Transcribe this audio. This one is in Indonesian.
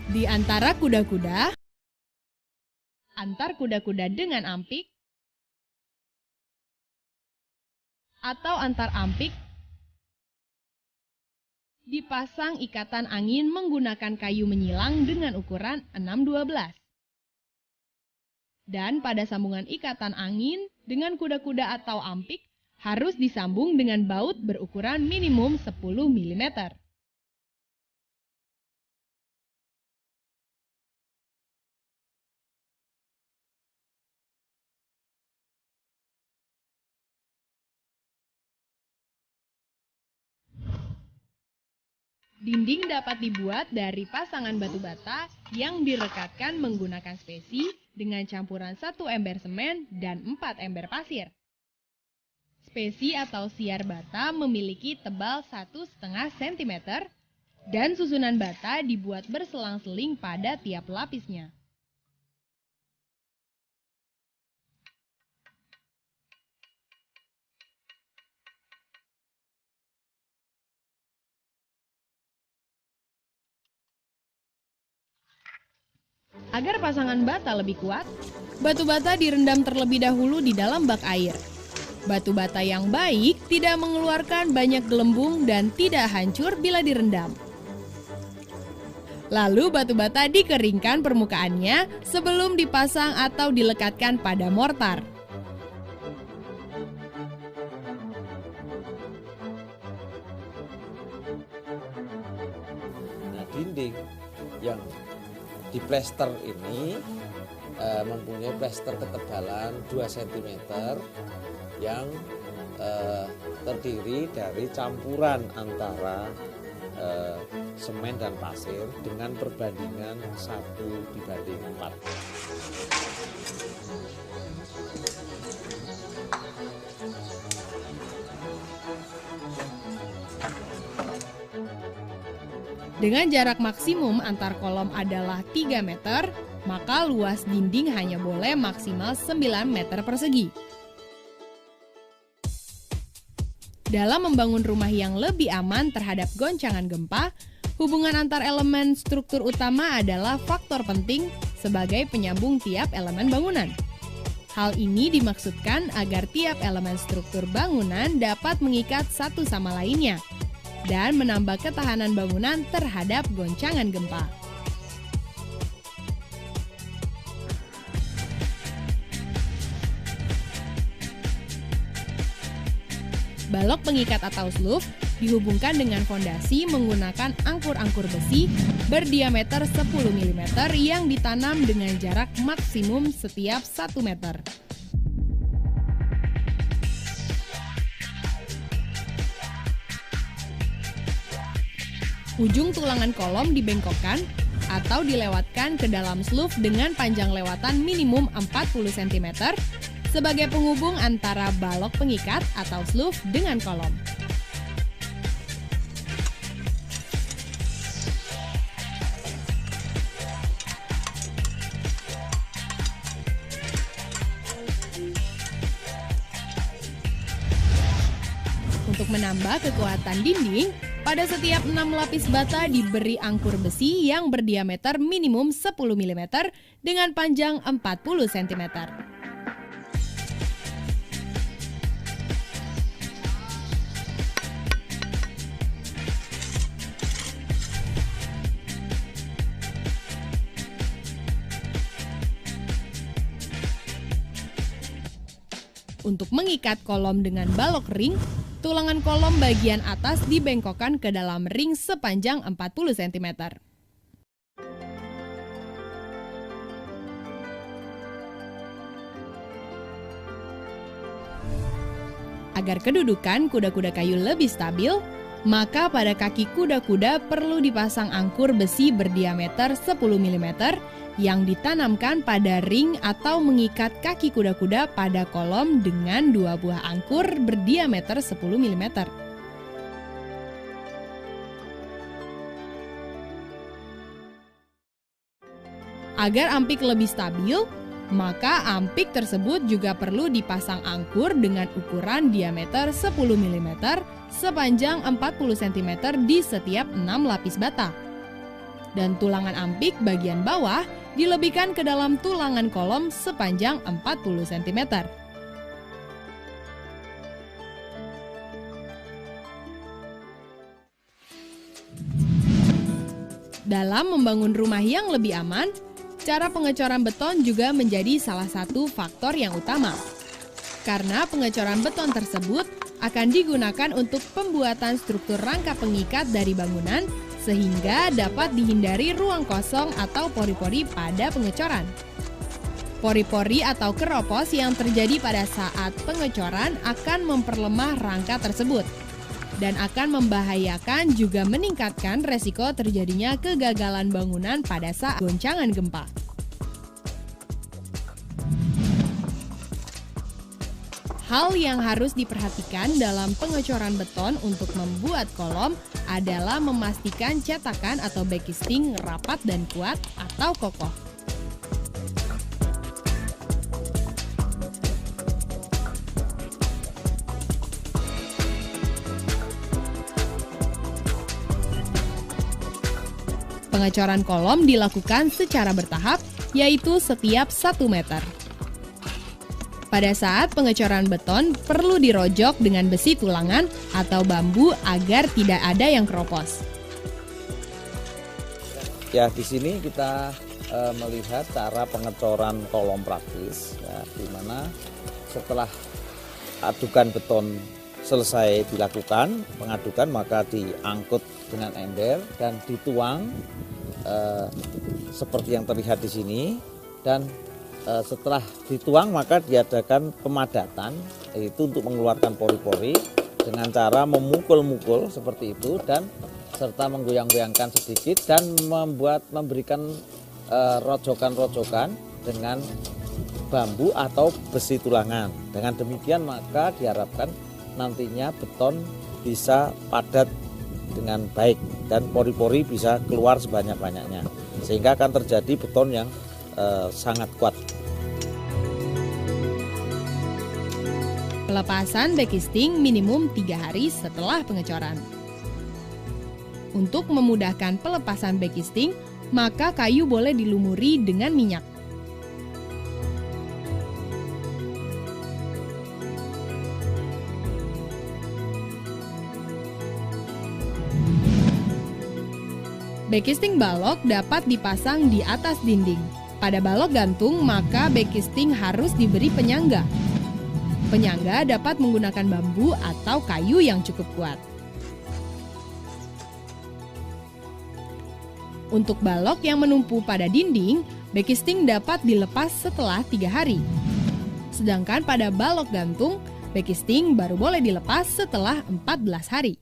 Di antara kuda-kuda, antar kuda-kuda dengan ampik, atau antar ampik, dipasang ikatan angin menggunakan kayu menyilang dengan ukuran 6-12. Dan pada sambungan ikatan angin dengan kuda-kuda atau ampik harus disambung dengan baut berukuran minimum 10 mm. Dinding dapat dibuat dari pasangan batu bata yang direkatkan menggunakan spesi dengan campuran 1 ember semen dan 4 ember pasir. Spesi atau siar bata memiliki tebal 1,5 cm dan susunan bata dibuat berselang-seling pada tiap lapisnya. Agar pasangan bata lebih kuat, batu bata direndam terlebih dahulu di dalam bak air. Batu bata yang baik tidak mengeluarkan banyak gelembung dan tidak hancur bila direndam. Lalu batu bata dikeringkan permukaannya sebelum dipasang atau dilekatkan pada mortar. Nah, dinding yang diplester ini mempunyai plester ketebalan 2 cm yang terdiri dari campuran antara semen dan pasir dengan perbandingan 1:4. Dengan jarak maksimum antar kolom adalah 3 meter, maka luas dinding hanya boleh maksimal 9 meter persegi. Dalam membangun rumah yang lebih aman terhadap goncangan gempa, hubungan antar elemen struktur utama adalah faktor penting sebagai penyambung tiap elemen bangunan. Hal ini dimaksudkan agar tiap elemen struktur bangunan dapat mengikat satu sama lainnya dan menambah ketahanan bangunan terhadap goncangan gempa. Balok pengikat atau sluf dihubungkan dengan fondasi menggunakan angkur-angkur besi berdiameter 10 mm yang ditanam dengan jarak maksimum setiap 1 meter. Ujung tulangan kolom dibengkokkan atau dilewatkan ke dalam sluf dengan panjang lewatan minimum 40 cm sebagai penghubung antara balok pengikat atau sluf dengan kolom. Untuk menambah kekuatan dinding, pada setiap 6 lapis bata diberi angkur besi yang berdiameter minimum 10 mm dengan panjang 40 cm. Untuk mengikat kolom dengan balok ring, tulangan kolom bagian atas dibengkokkan ke dalam ring sepanjang 40 cm. Agar kedudukan kuda-kuda kayu lebih stabil, maka pada kaki kuda-kuda perlu dipasang angkur besi berdiameter 10 mm yang ditanamkan pada ring atau mengikat kaki kuda-kuda pada kolom dengan 2 buah angkur berdiameter 10 mm. Agar ampik lebih stabil, maka ampik tersebut juga perlu dipasang angkur dengan ukuran diameter 10 mm sepanjang 40 cm di setiap 6 lapis bata. dan tulangan ampik bagian bawah dilebihkan ke dalam tulangan kolom sepanjang 40 cm. Dalam membangun rumah yang lebih aman, cara pengecoran beton juga menjadi salah satu faktor yang utama. Karena pengecoran beton tersebut akan digunakan untuk pembuatan struktur rangka pengikat dari bangunan sehingga dapat dihindari ruang kosong atau pori-pori pada pengecoran. Pori-pori atau keropos yang terjadi pada saat pengecoran akan memperlemah rangka tersebut dan akan membahayakan juga meningkatkan resiko terjadinya kegagalan bangunan pada saat goncangan gempa. Hal yang harus diperhatikan dalam pengecoran beton untuk membuat kolom adalah memastikan cetakan atau backing rapat dan kuat atau kokoh. Pengecoran kolom dilakukan secara bertahap, yaitu setiap 1 meter. Pada saat pengecoran beton, perlu dirojok dengan besi tulangan atau bambu agar tidak ada yang keropos. Ya, di sini kita melihat cara pengecoran kolom praktis, ya, di mana setelah adukan beton selesai dilakukan, pengadukan, maka diangkut dengan ember dan dituang seperti yang terlihat di sini, dan setelah dituang maka diadakan pemadatan, yaitu untuk mengeluarkan pori-pori dengan cara memukul-mukul seperti itu, dan serta menggoyang-goyangkan sedikit dan memberikan rojokan-rojokan dengan bambu atau besi tulangan. Dengan demikian maka diharapkan nantinya beton bisa padat dengan baik dan pori-pori bisa keluar sebanyak-banyaknya, sehingga akan terjadi beton yang sangat kuat. Pelepasan backing minimum 3 hari setelah pengecoran. Untuk memudahkan pelepasan backing, maka kayu boleh dilumuri dengan minyak. Backing balok dapat dipasang di atas dinding. Pada balok gantung, maka backing harus diberi penyangga. Penyangga dapat menggunakan bambu atau kayu yang cukup kuat. Untuk balok yang menumpu pada dinding, backing dapat dilepas setelah 3 hari. Sedangkan pada balok gantung, backing baru boleh dilepas setelah 14 hari.